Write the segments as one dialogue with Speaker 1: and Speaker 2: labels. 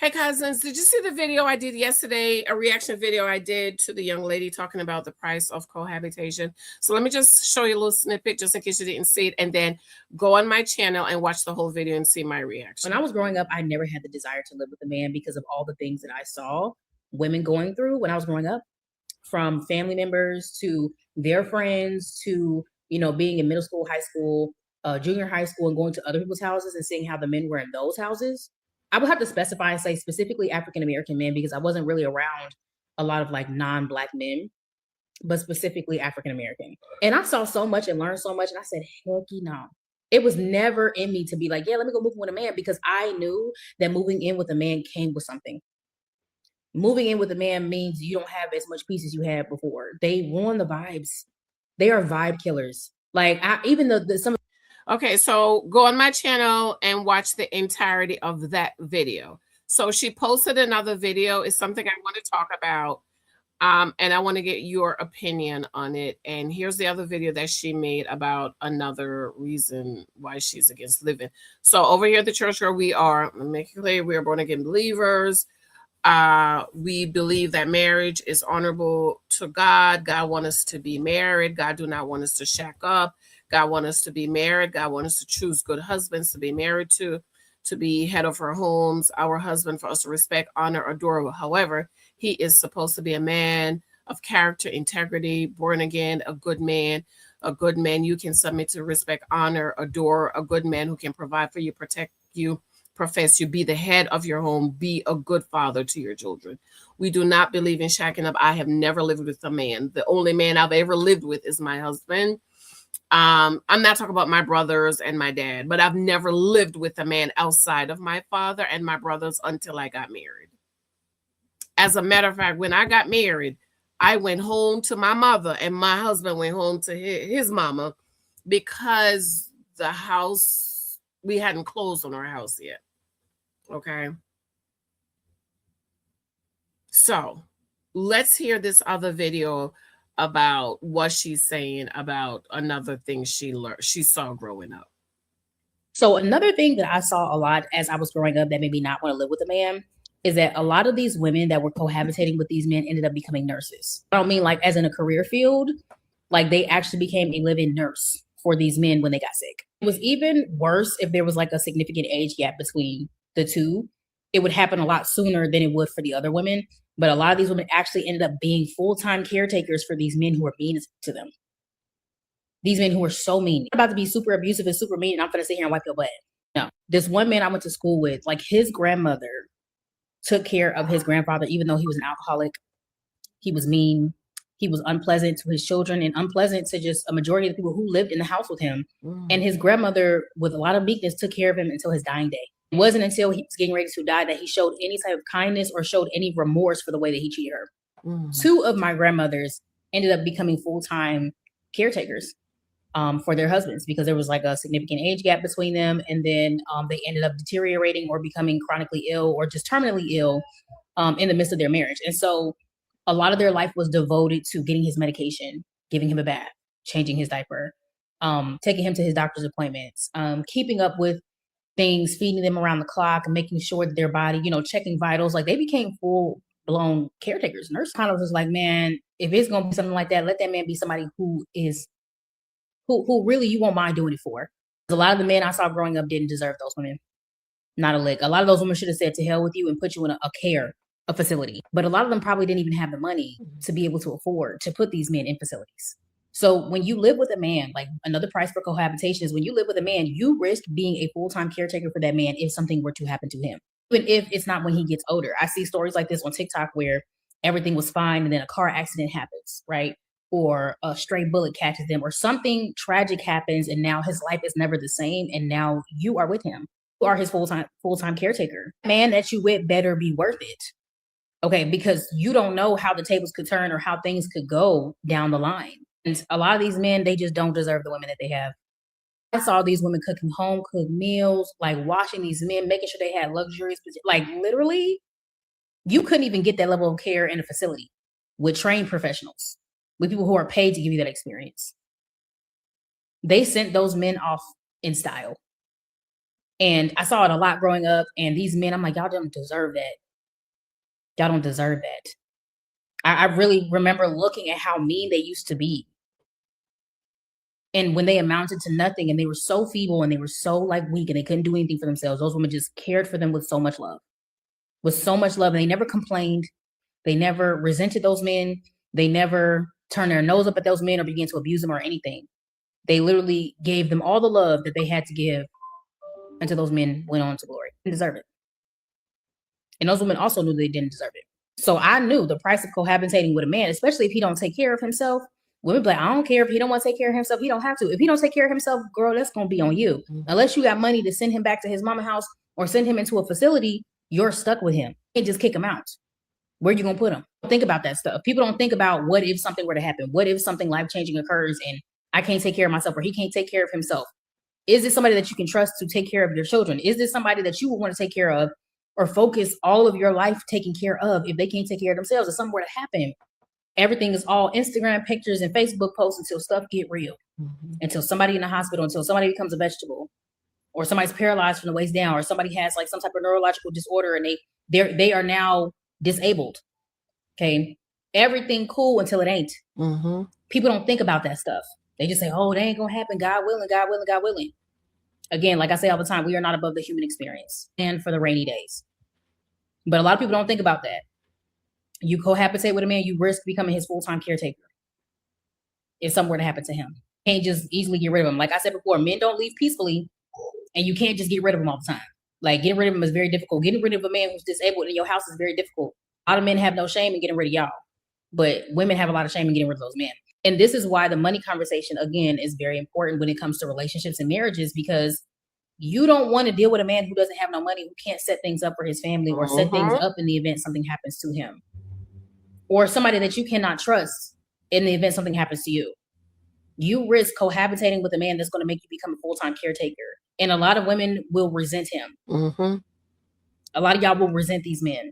Speaker 1: Hey cousins, did you see the video I did yesterday? A reaction video I did to the young lady talking about the price of cohabitation. So let me just show you a little snippet just in case you didn't see it, and then go on my channel and watch the whole video and see my reaction.
Speaker 2: When I was growing up, I never had the desire to live with a man because of all the things that I saw women going through when I was growing up, from family members to their friends to, being in middle school, high school, junior high school, and going to other people's houses and seeing how the men were in those houses. I would have to specify and say specifically African American men because I wasn't really around a lot of like non-Black men, but specifically African American. And I saw so much and learned so much, and I said, heck no. It was never in me to be like, yeah, let me go move in with a man, because I knew that moving in with a man came with something. Moving in with a man means you don't have as much peace as you had before. They ruin the vibes. They are vibe killers. Like, even though some.
Speaker 1: Okay, so go on my channel and watch the entirety of that video. So she posted another video. It's something I want to talk about. And I want to get your opinion on it. And here's the other video that she made about another reason why she's against living. So over here at the church where we are, make it clear, we are born again believers. We believe that marriage is honorable to God. God wants us to be married. God do not want us to shack up. God wants us to be married. God wants us to choose good husbands to be married to be head of our homes, our husband, for us to respect, honor, adore. However, he is supposed to be a man of character, integrity, born again, a good man you can submit to, respect, honor, adore, a good man who can provide for you, protect you, profess you, be the head of your home, be a good father to your children. We do not believe in shacking up. I have never lived with a man. The only man I've ever lived with is my husband. I'm not talking about my brothers and my dad, but I've never lived with a man outside of my father and my brothers until I got married. As a matter of fact, when I got married, I went home to my mother and my husband went home to his mama, because the house, we hadn't closed on our house yet. Okay. So let's hear this other video about what she's saying about another thing she saw growing up.
Speaker 2: So another thing that I saw a lot as I was growing up that made me not want to live with a man is that a lot of these women that were cohabitating with these men ended up becoming nurses. I don't mean like as in a career field, like they actually became a live-in nurse for these men when they got sick. It was even worse if there was like a significant age gap between the two. It would happen a lot sooner than it would for the other women. But a lot of these women actually ended up being full-time caretakers for these men who were mean to them. These men who were so mean. I'm about to be super abusive and super mean, and I'm going to sit here and wipe your butt. No. This one man I went to school with, like his grandmother took care of his grandfather, even though he was an alcoholic. He was mean. He was unpleasant to his children and unpleasant to just a majority of the people who lived in the house with him. And his grandmother, with a lot of meekness, took care of him until his dying day. It wasn't until he was getting ready to die that he showed any type of kindness or showed any remorse for the way that he treated her. Two of my grandmothers ended up becoming full-time caretakers for their husbands because there was like a significant age gap between them. And then they ended up deteriorating or becoming chronically ill or just terminally ill in the midst of their marriage. And so a lot of their life was devoted to getting his medication, giving him a bath, changing his diaper, taking him to his doctor's appointments, keeping up with things, feeding them around the clock, and making sure that their body, checking vitals. Like they became full-blown caretakers. Nurse kind of was like, man, if it's going to be something like that, let that man be somebody who really you won't mind doing it for. A lot of the men I saw growing up didn't deserve those women. Not a lick. A lot of those women should have said to hell with you and put you in a facility. But a lot of them probably didn't even have the money to be able to afford to put these men in facilities. So when you live with a man, like another price for cohabitation is when you live with a man, you risk being a full-time caretaker for that man if something were to happen to him. Even if it's not when he gets older. I see stories like this on TikTok where everything was fine and then a car accident happens, right? Or a stray bullet catches them or something tragic happens and now his life is never the same and now you are with him. You are his full-time caretaker. Man that you with better be worth it. Okay, because you don't know how the tables could turn or how things could go down the line. And a lot of these men, they just don't deserve the women that they have. I saw these women cooking home-cooked meals, like washing these men, making sure they had luxuries. Like literally, you couldn't even get that level of care in a facility with trained professionals, with people who are paid to give you that experience. They sent those men off in style. And I saw it a lot growing up. And these men, I'm like, y'all don't deserve that. Y'all don't deserve that. I really remember looking at how mean they used to be. And when they amounted to nothing and they were so feeble and they were so like weak and they couldn't do anything for themselves, those women just cared for them with so much love. With so much love. And they never complained. They never resented those men. They never turned their nose up at those men or began to abuse them or anything. They literally gave them all the love that they had to give until those men went on to glory. They deserve it. And those women also knew they didn't deserve it. So I knew the price of cohabitating with a man, especially if he don't take care of himself. Women be like, I don't care if he don't want to take care of himself. He don't have to. If he don't take care of himself, girl, that's going to be on you.
Speaker 1: Mm-hmm.
Speaker 2: Unless you got money to send him back to his mama house or send him into a facility, you're stuck with him. You can't just kick him out. Where are you going to put him? Think about that stuff. People don't think about what if something were to happen? What if something life-changing occurs and I can't take care of myself or he can't take care of himself? Is this somebody that you can trust to take care of your children? Is this somebody that you would want to take care of or focus all of your life taking care of if they can't take care of themselves? If something were to happen, everything is all Instagram pictures and Facebook posts until stuff get real, until somebody in the hospital, until somebody becomes a vegetable, or somebody's paralyzed from the waist down, or somebody has like some type of neurological disorder and they are now disabled. Okay, everything cool until it ain't. People don't think about that stuff. They just say, "Oh, they ain't gonna happen. God willing, God willing, God willing." Again, like I say all the time, we are not above the human experience and for the rainy days. But a lot of people don't think about that. You cohabitate with a man, you risk becoming his full-time caretaker if something were to happen to him. You can't just easily get rid of him. Like I said before, men don't leave peacefully, and you can't just get rid of him all the time. Like getting rid of him is very difficult. Getting rid of a man who's disabled in your house is very difficult. A lot of men have no shame in getting rid of y'all, but women have a lot of shame in getting rid of those men. And this is why the money conversation, again, is very important when it comes to relationships and marriages, because you don't want to deal with a man who doesn't have no money, who can't set things up for his family or set things up in the event something happens to him, or somebody that you cannot trust in the event something happens to you. You risk cohabitating with a man that's going to make you become a full-time caretaker. And a lot of women will resent him. A lot of y'all will resent these men.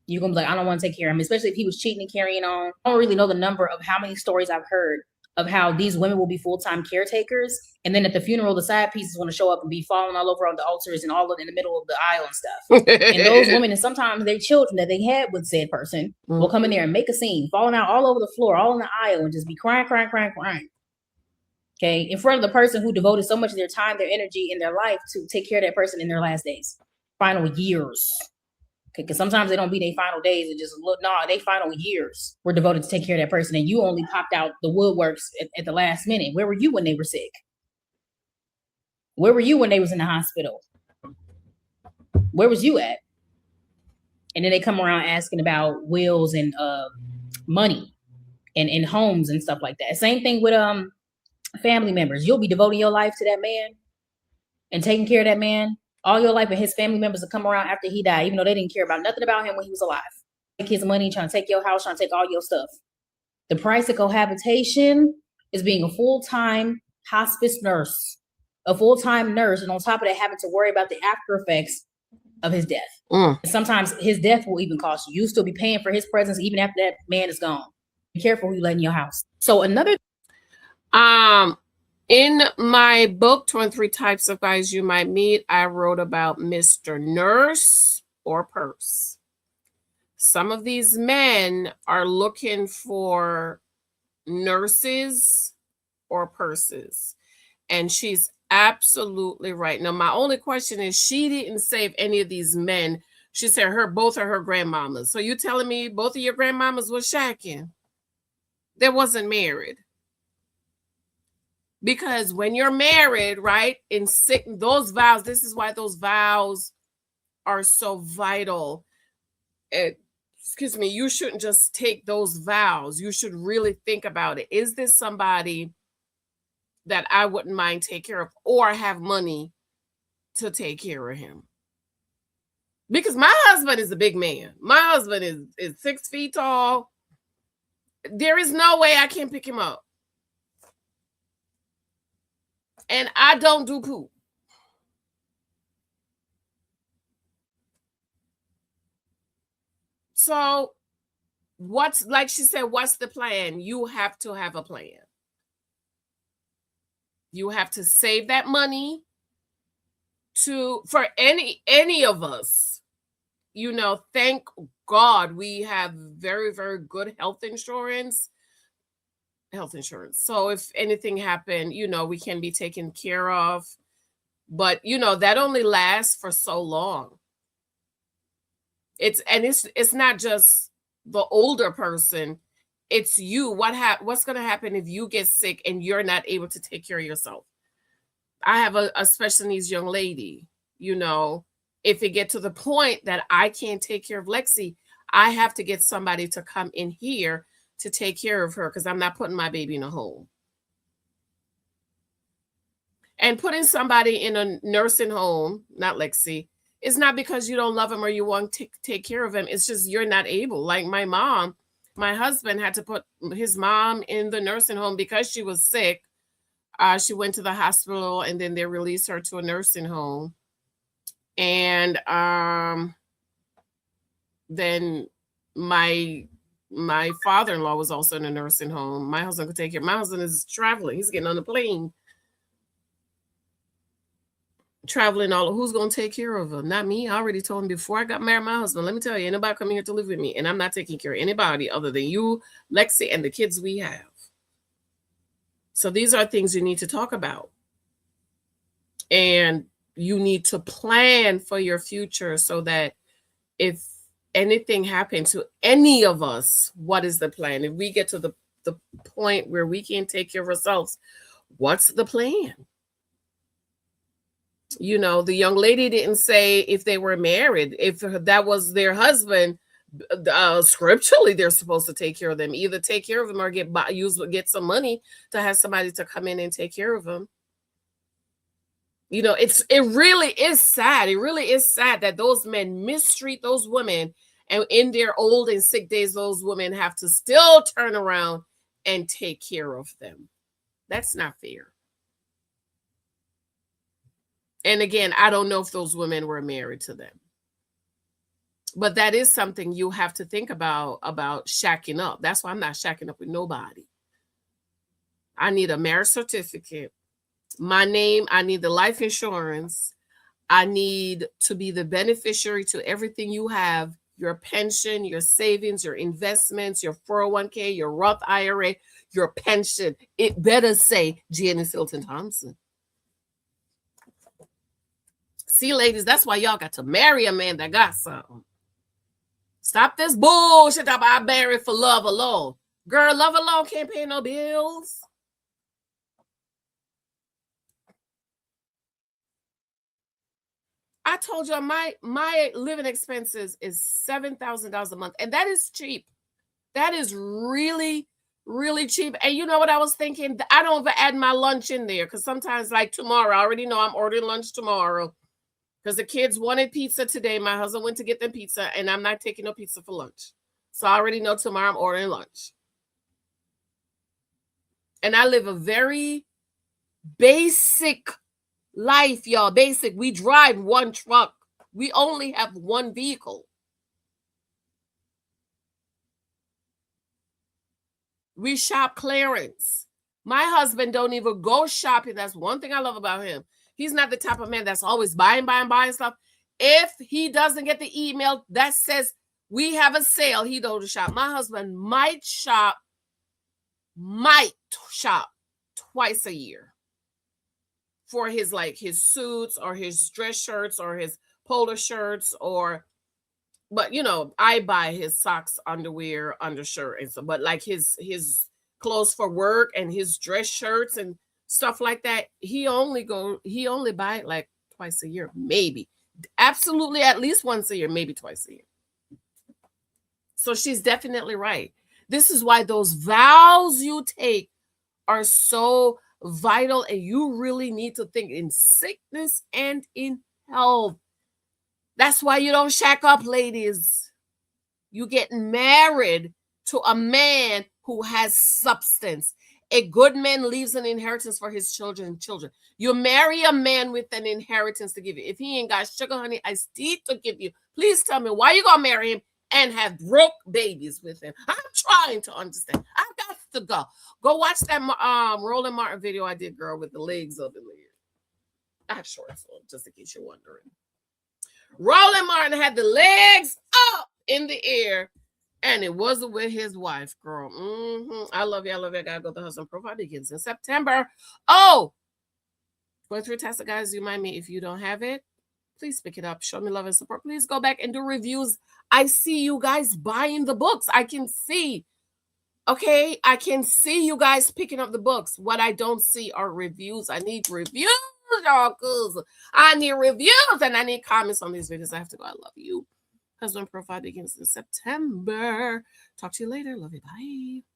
Speaker 2: You're going to be like, I don't want to take care of him, especially if he was cheating and carrying on. I don't really know the number of how many stories I've heard of how these women will be full-time caretakers. And then at the funeral, the side pieces want to show up and be falling all over on the altars and all of in the middle of the aisle and stuff. And those women, and sometimes their children that they had with said person will come in there and make a scene, falling out all over the floor, all in the aisle, and just be crying. Okay, in front of the person who devoted so much of their time, their energy, and their life to take care of that person in their last days, final years. Okay, because sometimes they don't be their final days and just look, they final years were devoted to take care of that person, and you only popped out the woodworks at the last minute. Where were you when they were sick? Where were you when they was in the hospital? Where was you at? And then they come around asking about wills and money and homes and stuff like that. Same thing with family members. You'll be devoting your life to that man and taking care of that man all your life, and his family members will come around after he died, even though they didn't care about nothing about him when he was alive. Take his money, trying to take your house, trying to take all your stuff. The price of cohabitation is being a full-time hospice nurse, a full-time nurse, and on top of that, having to worry about the after effects of his death. Sometimes his death will even cost you. You'll still be paying for his presence even after that man is gone. Be careful who you let in your house. So another
Speaker 1: in my book, 23 Types of Guys You Might Meet, I wrote about Mr. Nurse or Purse. Some of these men are looking for nurses or purses. And she's absolutely right. Now, my only question is, she didn't say if any of these men, she said both are her grandmamas. So you telling me both of your grandmamas were shacking? They wasn't married. Because when you're married, right, in sick, those vows, this is why those vows are so vital. Excuse me, you shouldn't just take those vows. You should really think about it. Is this somebody that I wouldn't mind take care of or have money to take care of him? Because my husband is a big man. My husband is 6 feet tall. There is no way I can pick him up. And I don't do poop. So like she said, what's the plan? You have to have a plan. You have to save that money for any of us, you know, thank God we have very, very good health insurance. So if anything happened, you know, we can be taken care of. But you know, that only lasts for so long. It's not just the older person, it's you. What's going to happen if you get sick and you're not able to take care of yourself? I have a special needs young lady, you know, if it get to the point that I can't take care of Lexi, I have to get somebody to come in here to take care of her, because I'm not putting my baby in a home. And putting somebody in a nursing home, not Lexi, is not because you don't love him or you want to take care of him. It's just you're not able. Like my husband had to put his mom in the nursing home because she was sick. She went to the hospital and then they released her to a nursing home. And then my father-in-law was also in a nursing home. My husband could take care. My husband is traveling. He's getting on a plane. Traveling all. Who's going to take care of her? Not me. I already told him before I got married, my husband, let me tell you, anybody coming here to live with me, and I'm not taking care of anybody other than you, Lexi, and the kids we have. So these are things you need to talk about. And you need to plan for your future so that if anything happened to any of us, what is the plan? If we get to the point where we can't take care of ourselves, what's the plan? You know, the young lady didn't say if they were married, if that was their husband, scripturally they're supposed to take care of them, either take care of them or get some money to have somebody to come in and take care of them. You know, it really is sad. It really is sad that those men mistreat those women, and in their old and sick days, those women have to still turn around and take care of them. That's not fair. And again, I don't know if those women were married to them. But that is something you have to think about shacking up. That's why I'm not shacking up with nobody. I need a marriage certificate, my name, I need the life insurance. I need to be the beneficiary to everything you have, your pension, your savings, your investments, your 401k, your Roth IRA, your pension. It better say janicehylton Thompson. See, ladies, that's why y'all got to marry a man that got something. Stop this bullshit about married for love alone. Girl, love alone can't pay no bills. I told you my living expenses is $7,000 a month, and that is cheap. That is really, really cheap. And you know what I was thinking? I don't even add my lunch in there, because sometimes, like tomorrow, I already know I'm ordering lunch tomorrow because the kids wanted pizza today. My husband went to get them pizza, and I'm not taking no pizza for lunch. So I already know tomorrow I'm ordering lunch. And I live a very basic life, y'all. Basic. We drive one truck. We only have one vehicle. We shop clearance. My husband don't even go shopping. That's one thing I love about him. He's not the type of man that's always buying stuff. If he doesn't get the email that says we have a sale, he don't shop. My husband might shop twice a year for his suits or his dress shirts or his polo shirts, but you know, I buy his socks, underwear, undershirt, and so, but like his clothes for work and his dress shirts and stuff like that, he only buy it like twice a year, maybe. Absolutely, at least once a year, maybe twice a year. So she's definitely right. This is why those vows you take are so vital, and you really need to think in sickness and in health. That's why you don't shack up, ladies. You get married to a man who has substance. A good man leaves an inheritance for his children. You marry a man with an inheritance to give you. If he ain't got sugar, honey, iced tea to give you, please tell me why you gonna marry him and have broke babies with him. I'm trying to understand. I've got to go watch that Roland Martin video I did, girl, with the legs of the leg. I have shorts on, just in case you're wondering. Roland Martin had the legs up in the air, and it wasn't with his wife, girl. I love you. I love you. I gotta go. The husband profile begins in September. Oh, going through Tessa, guys. You mind me if you don't have it? Please pick it up. Show me love and support. Please go back and do reviews. I see you guys buying the books. I can see. Okay, I can see you guys picking up the books. What I don't see are reviews. I need reviews, y'all. Cause I need reviews and I need comments on these videos. I have to go. I love you. Husband profile begins in September. Talk to you later. Love you. Bye.